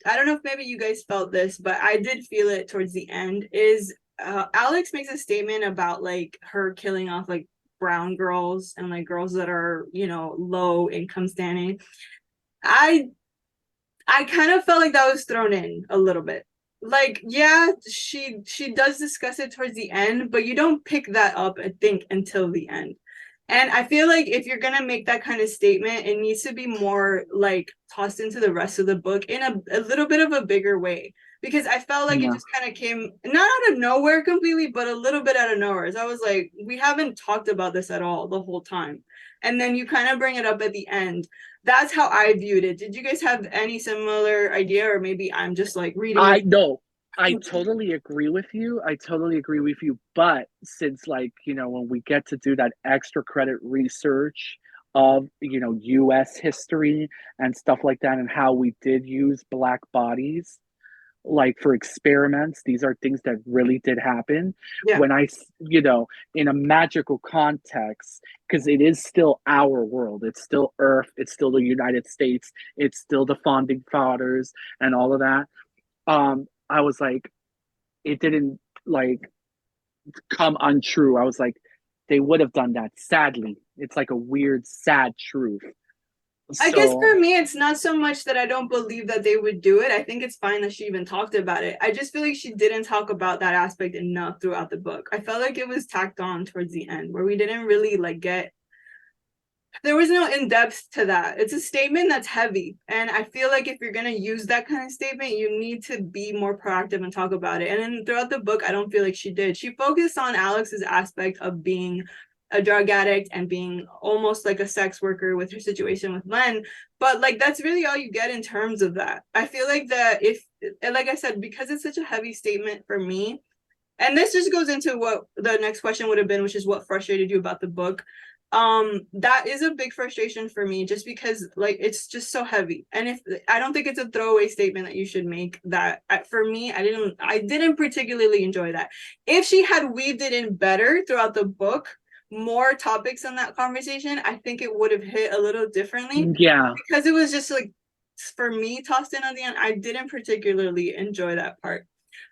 I don't know if maybe you guys felt this, but I did feel it towards the end, is Alex makes a statement about like her killing off like brown girls and like girls that are, low income standing. I I kind of felt like that was thrown in a little bit. Like, yeah, she does discuss it towards the end, but you don't pick that up, I think, until the end. And I feel like if you're gonna make that kind of statement, it needs to be more like tossed into the rest of the book in a little bit of a bigger way. Because I felt like it Yeah. just kind of came not out of nowhere completely, but a little bit out of nowhere. So I was like, we haven't talked about this at all the whole time. And then you kind of bring it up at the end. That's how I viewed it. Did you guys have any similar idea, or maybe I'm just like reading I it? know. I totally agree with you. I totally agree with you. But since, like, when we get to do that extra credit research of, US history and stuff like that, and how we did use Black bodies, like for experiments, these are things that really did happen. Yeah. When in a magical context, because it is still our world, it's still Earth, it's still the United States, it's still the founding fathers and all of that. I was like, it didn't like come untrue. I was like, they would have done that. Sadly, it's like a weird, sad truth. I guess So for me, it's not so much that I don't believe that they would do it. I think it's fine that she even talked about it. I just feel like she didn't talk about that aspect enough throughout the book. I felt like it was tacked on towards the end where we didn't really there was no in-depth to that. It's a statement that's heavy. And I feel like if you're going to use that kind of statement, you need to be more proactive and talk about it. And then throughout the book, I don't feel like she did. She focused on Alex's aspect of being a drug addict and being almost like a sex worker with her situation with Len. But like, that's really all you get in terms of that. I feel like that like I said, because it's such a heavy statement for me, and this just goes into what the next question would have been, which is what frustrated you about the book. That is a big frustration for me, just because like it's just so heavy, and I don't think it's a throwaway statement that you should make. That for me, I didn't particularly enjoy that. If she had weaved it in better throughout the book, more topics in that conversation, I think it would have hit a little differently. yeah, Because it was just like, for me, tossed in at the end, I didn't particularly enjoy that part.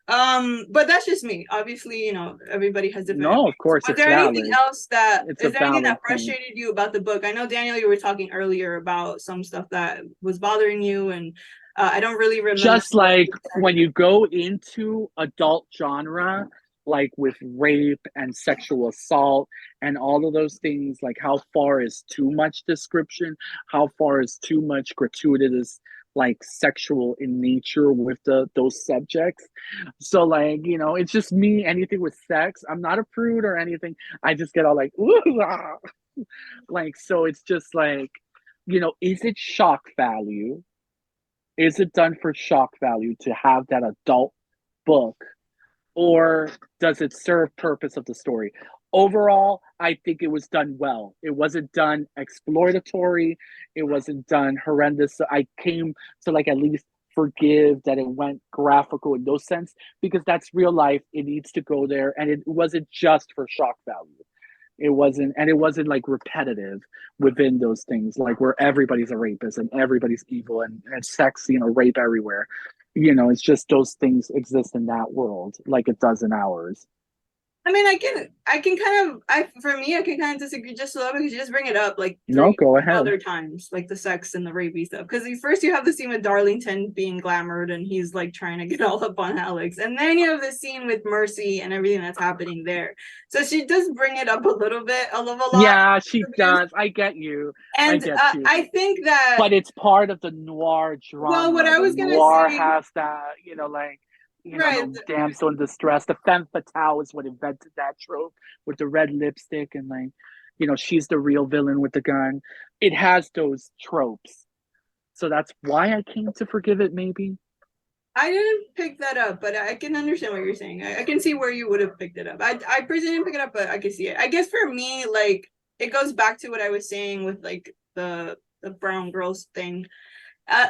But that's just me. Obviously, everybody has different no, of opinions. course Was it's there anything valid. else It's a is there anything valid that point. frustrated you about the book? I know, Daniel, you were talking earlier about some stuff that was bothering you, and I don't really remember. Just like when you go into adult genre, like with rape and sexual assault and all of those things, like how far is too much description, how far is too much gratuitous, like sexual in nature with those subjects. So like, it's just me. Anything with sex, I'm not a prude or anything. I just get all like, ooh, ah. Like, so it's just like, is it shock value? Is it done for shock value to have that adult book, or does it serve purpose of the story? Overall, I think it was done well. It wasn't done exploratory. It wasn't done horrendous. So I came to like at least forgive that it went graphical in those sense, because that's real life. It needs to go there, and it wasn't just for shock value. It wasn't like repetitive within those things, like where everybody's a rapist and everybody's evil and sex, rape everywhere. It's just those things exist in that world like it does in ours. I mean, I can kind of, for me, I can kind of disagree just a little bit, because you just bring it up like No, three go ahead. other times, like the sex and the rapey stuff. Because first you have the scene with Darlington being glamored and he's like trying to get all up on Alex, and then you have the scene with Mercy and everything that's happening there. So she does bring it up a little bit, a lot. Yeah, she does. I get you. I And get you. I think that, But it's part of the noir drama. well, what I was the gonna noir say, has that, like, right, the damsel in distress. The femme fatale is what invented that trope with the red lipstick and like, she's the real villain with the gun. It has those tropes. So that's why I came to forgive it, maybe. I didn't pick that up, but I can understand what you're saying. I can see where you would have picked it up. I personally didn't pick it up, but I can see it. I guess for me, like, it goes back to what I was saying with like the brown girls thing. I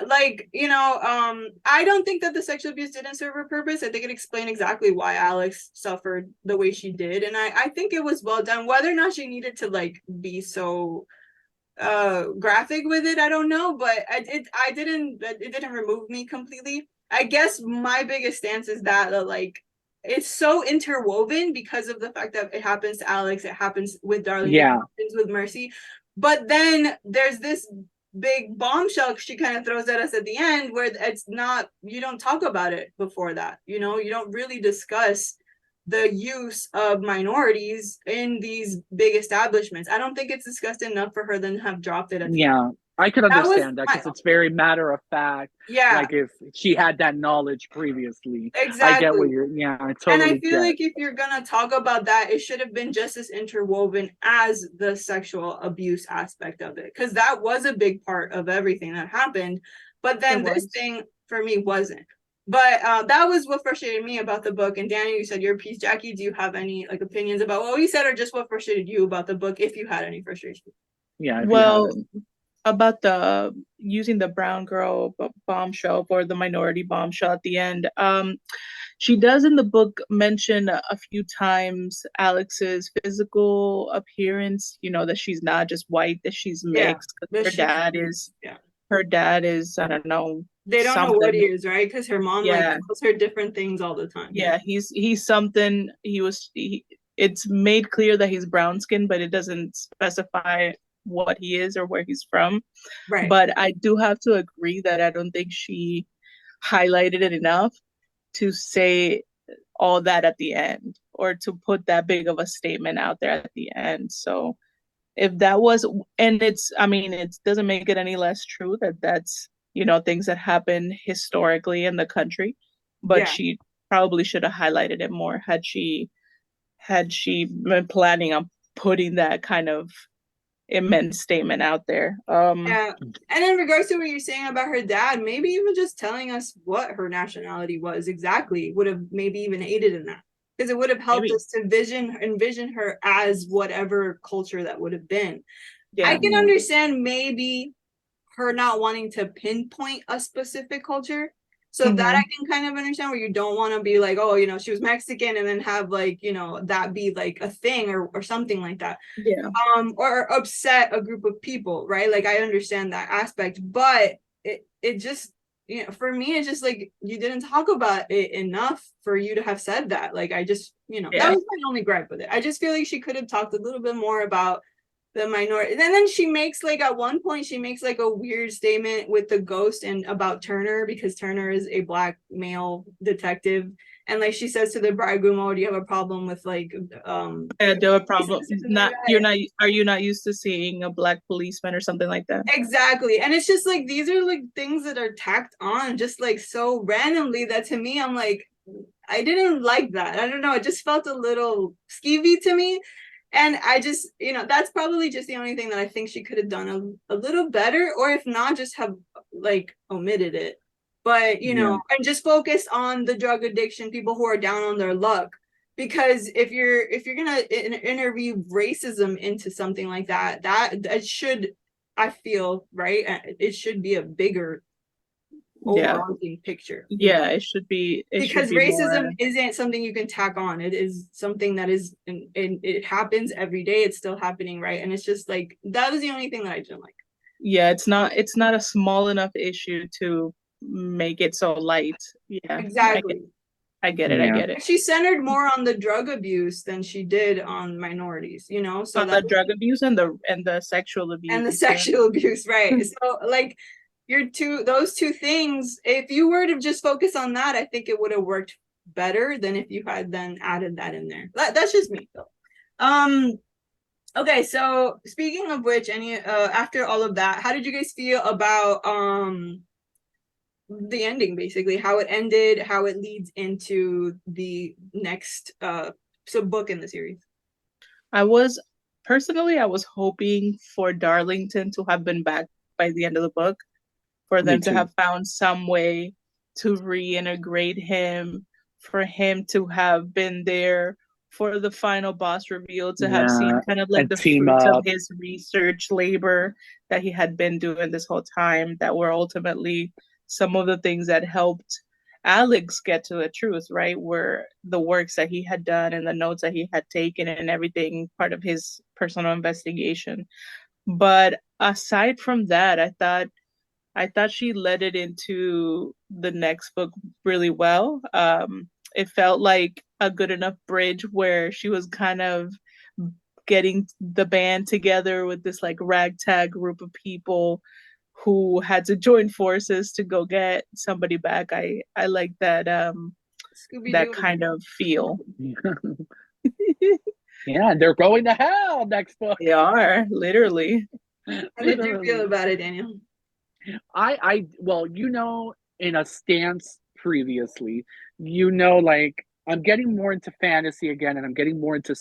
don't think that the sexual abuse didn't serve a purpose. I think it explained exactly why Alex suffered the way she did, and I think it was well done. Whether or not she needed to like be so graphic with it, I don't know, but it didn't remove me completely. I guess my biggest stance is that like it's so interwoven because of the fact that it happens to Alex, it happens with Darling, Yeah. it happens with Mercy, but then there's this big bombshell she kind of throws at us at the end where it's not, you don't talk about it before that, you don't really discuss the use of minorities in these big establishments. I don't think it's discussed enough for her then have dropped it at the end. I could understand that because it's very matter of fact. Yeah. Like if she had that knowledge previously. Exactly. I get what I totally And I feel get. like if you're gonna talk about that, it should have been just as interwoven as the sexual abuse aspect of it, because that was a big part of everything that happened. But then this thing for me wasn't. But that was what frustrated me about the book. And Daniel, you said your piece. Jackie, do you have any like opinions about what we said, or just what frustrated you about the book, if you had any frustration? Yeah, if you have Well, it. about the using the brown girl bombshell or the minority bombshell at the end. She does in the book mention a few times Alex's physical appearance, you know, that she's not just white, that she's Yeah, mixed. 'Cause but she's yeah. her dad is, I don't know, They don't know what he something. is, right? Because her mom like Yeah. tells her different things all the time. Yeah, he's something. It's made clear that he's brown skinned, but it doesn't specify what he is or where he's from. Right. But I do have to agree that I don't think she highlighted it enough to say all that at the end, or to put that big of a statement out there at the end. So if that was, and it's, I mean, it doesn't make it any less true that that's, you know, things that happen historically in the country, but Yeah. she probably should have highlighted it more had she been planning on putting that kind of immense statement out there. Yeah. And in regards to what you're saying about her dad, maybe even just telling us what her nationality was exactly would have maybe even aided in that. Because it would have helped Maybe. us to envision her as whatever culture that would have been. Yeah. I can understand maybe her not wanting to pinpoint a specific culture. So that I can kind of understand, where you don't want to be like, oh, you know, she was Mexican, and then have like, you know, that be like a thing, or something like that. Yeah. Or upset a group of people, right? Like I understand that aspect, but it just, you know, for me, it's just like you didn't talk about it enough for you to have said that. Like I just, you know, that was my only gripe with it. I just feel like she could have talked a little bit more about the minority. And then she makes like, at one point she makes like a weird statement with the ghost and about Turner, because Turner is a black male detective, and like she says to the bridegroom, oh, do you have a problem with like Yeah, do a problem. like Not you're not Are you not used to seeing a black policeman or something like that? exactly. And it's just like these are like things that are tacked on just like so randomly, that to me I'm like, I didn't like that. I don't know, it just felt a little skeevy to me. And I just, you know, that's probably just the only thing that I think she could have done a little better, or if not, just have like omitted it. But, you know, and just focus on the drug addiction, people who are down on their luck. Because if you're gonna interweave racism into something like that, that should, I feel, right, it should be a bigger overarching picture. Yeah, it should be Because more. racism isn't something you can tack on. It is something that is, and it happens every day. It's still happening, right? And it's just like, that was the only thing that I didn't like. Yeah, it's not a small enough issue to make it so light. Yeah, Exactly. I get it. I get it. She centered more on the drug abuse than she did on minorities, you know? So On the drug abuse and the sexual abuse. And the sexual abuse, right? So like those two things, if you were to just focus on that, I think it would have worked better than if you had then added that in there. That's just me though. Okay, so speaking of which, any after all of that, how did you guys feel about the ending, basically how it ended, how it leads into the next book in the series? I was hoping for Darlington to have been back by the end of the book, for them to have found some way to reintegrate him, for him to have been there for the final boss reveal, to have seen kind of like the fruits of his research labor that he had been doing this whole time, that were ultimately some of the things that helped Alex get to the truth, right? Were the works that he had done and the notes that he had taken and everything, part of his personal investigation. But aside from that, I thought she led it into the next book really well. It felt like a good enough bridge where she was kind of getting the band together with this like ragtag group of people who had to join forces to go get somebody back. I like that that kind of feel. Yeah, they're going to hell next book. They are, literally. How did you feel about it, Daniel? Well, you know, in a stance previously, you know, like I'm getting more into fantasy again, and I'm getting more into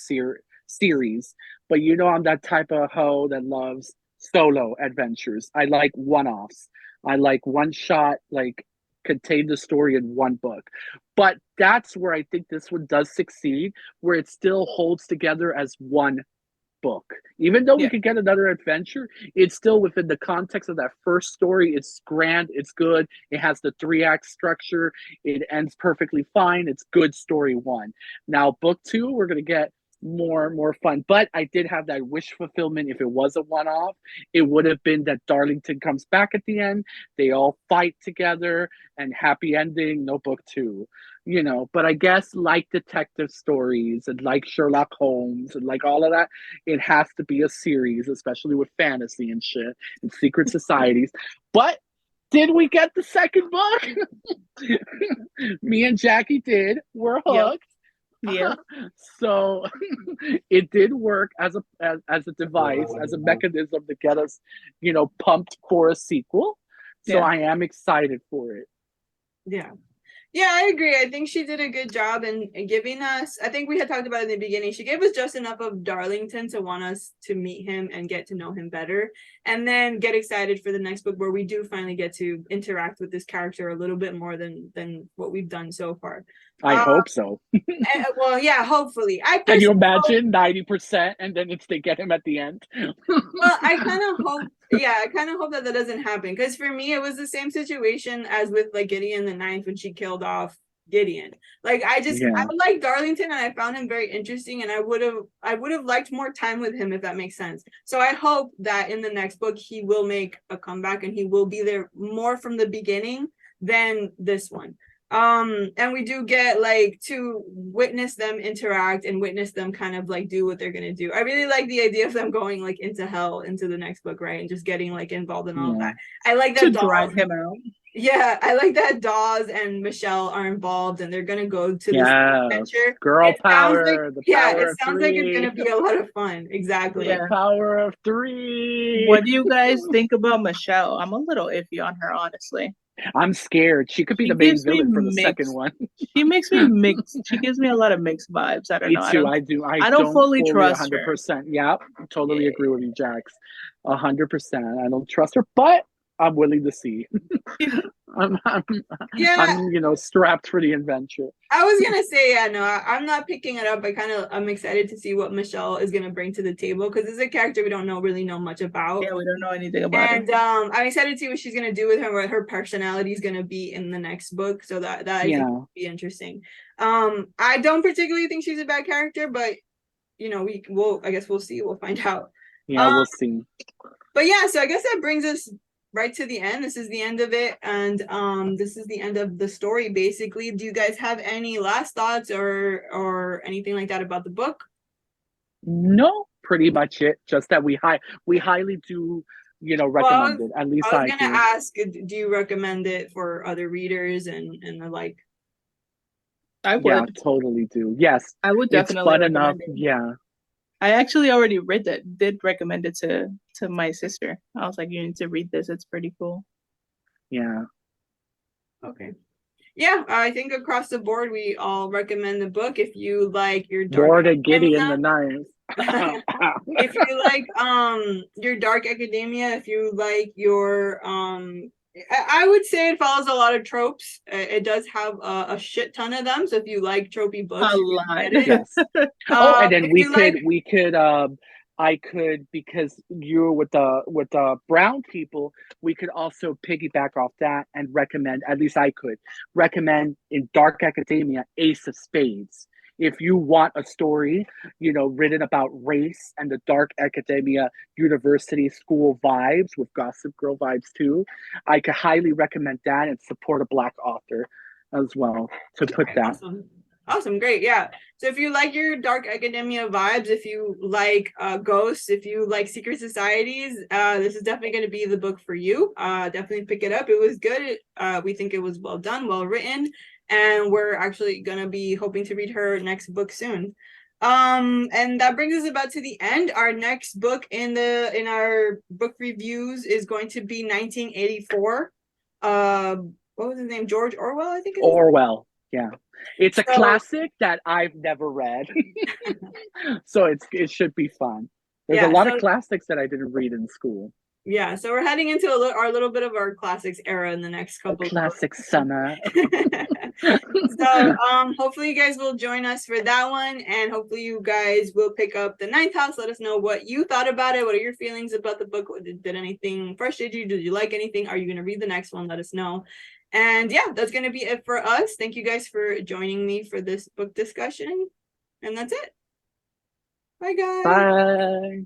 series, but you know, I'm that type of hoe that loves solo adventures. I like one-offs. I like one shot, like contain the story in one book. But that's where I think this one does succeed, where it still holds together as one book. Even though we Yeah. could get another adventure, it's still within the context of that first story. It's grand, it's good, it has the 3-act structure, it ends perfectly fine. It's good story one. Now book two, we're gonna get more fun. But I did have that wish fulfillment. If it was a one-off, it would have been that Darlington comes back at the end, they all fight together, and happy ending, no book two. But I guess like detective stories and like Sherlock Holmes and like all of that, it has to be a series, especially with fantasy and shit and secret societies. But did we get the second book? Me and Jackie did. We're hooked. Yeah. So it did work as a device, as a mechanism to get us, pumped for a sequel. So Yeah. I am excited for it. Yeah. Yeah, I agree. I think she did a good job in giving us, I think we had talked about in the beginning, she gave us just enough of Darlington to want us to meet him and get to know him better, and then get excited for the next book where we do finally get to interact with this character a little bit more than what we've done so far. I hope so. Well, yeah, hopefully. Can you imagine 90% and then they get him at the end? Well, I kind of hope that doesn't happen, because for me it was the same situation as with like Gideon the Ninth when she killed off Gideon. Like I like Darlington and I found him very interesting, and I would have liked more time with him, if that makes sense. So I hope that in the next book he will make a comeback and he will be there more from the beginning than this one. And we do get like to witness them interact and witness them kind of like do what they're gonna do. I really like the idea of them going like into hell into the next book, right? And just getting like involved in all of that. I like that to drive him out. Yeah, I like that Dawes and Michelle are involved and they're gonna go to this adventure. Girl power. It sounds like it's gonna be a lot of fun. Exactly. The power of 3. What do you guys think about Michelle? I'm a little iffy on her, honestly. I'm scared. She could be the main villain for the second one. She makes me mixed. She gives me a lot of mixed vibes. I don't know. Me too. I do. I don't fully trust 100%. Her. Yeah, totally agree with you, Jax. 100%. I don't trust her, but I'm willing to see. I'm strapped for the adventure. I was gonna say, I'm not picking it up. I'm excited to see what Michelle is gonna bring to the table, because it's a character we don't really know much about. Yeah, we don't know anything about her. And I'm excited to see what she's gonna do with her, what her personality is gonna be in the next book. So that I think will be interesting. I don't particularly think she's a bad character, but I guess we'll see. We'll find out. Yeah, we'll see. But yeah, so I guess that brings us right to the end. This is the end of it, and this is the end of the story basically. Do you guys have any last thoughts or anything like that about the book? No, pretty much it. Just that we highly do recommend it. At least I was gonna ask, do you recommend it for other readers and the like? I would. Yeah, totally do. Yes, I would definitely. It's fun enough. Yeah. I actually already did recommend it to my sister. I was like, you need to read this. It's pretty cool. Yeah. Okay. Yeah, I think across the board, we all recommend the book. If you like your Dark Gideon the Ninth. If you like your dark academia, if you like your I would say it follows a lot of tropes. It does have a shit ton of them. So if you like tropey books, a lot. Yes. And then we could I could, because you're with the brown people, we could also piggyback off that and recommend, at least I could recommend in Dark Academia, Ace of Spades. If you want a story, written about race and the Dark Academia University school vibes with Gossip Girl vibes too, I could highly recommend that and support a Black author as well to put that. Awesome. Great. Yeah. So if you like your Dark Academia vibes, if you like ghosts, if you like secret societies, this is definitely going to be the book for you. Definitely pick it up. It was good. We think it was well done, well written. And we're actually going to be hoping to read her next book soon. And that brings us about to the end. Our next book in our book reviews is going to be 1984. What was his name? George Orwell, I think it is. Orwell. Yeah. It's a classic that I've never read. So it should be fun. There's a lot of classics that I didn't read in school. Yeah, so we're heading into our little bit of our classics era in the next couple of Classic summer. So hopefully you guys will join us for that one, and hopefully you guys will pick up the ninth house. Let us know what you thought about it. What are your feelings about the book? Did anything frustrate you? Did you like anything? Are you going to read the next one? Let us know. And yeah, that's going to be it for us. Thank you guys for joining me for this book discussion, and that's it. Bye guys. Bye.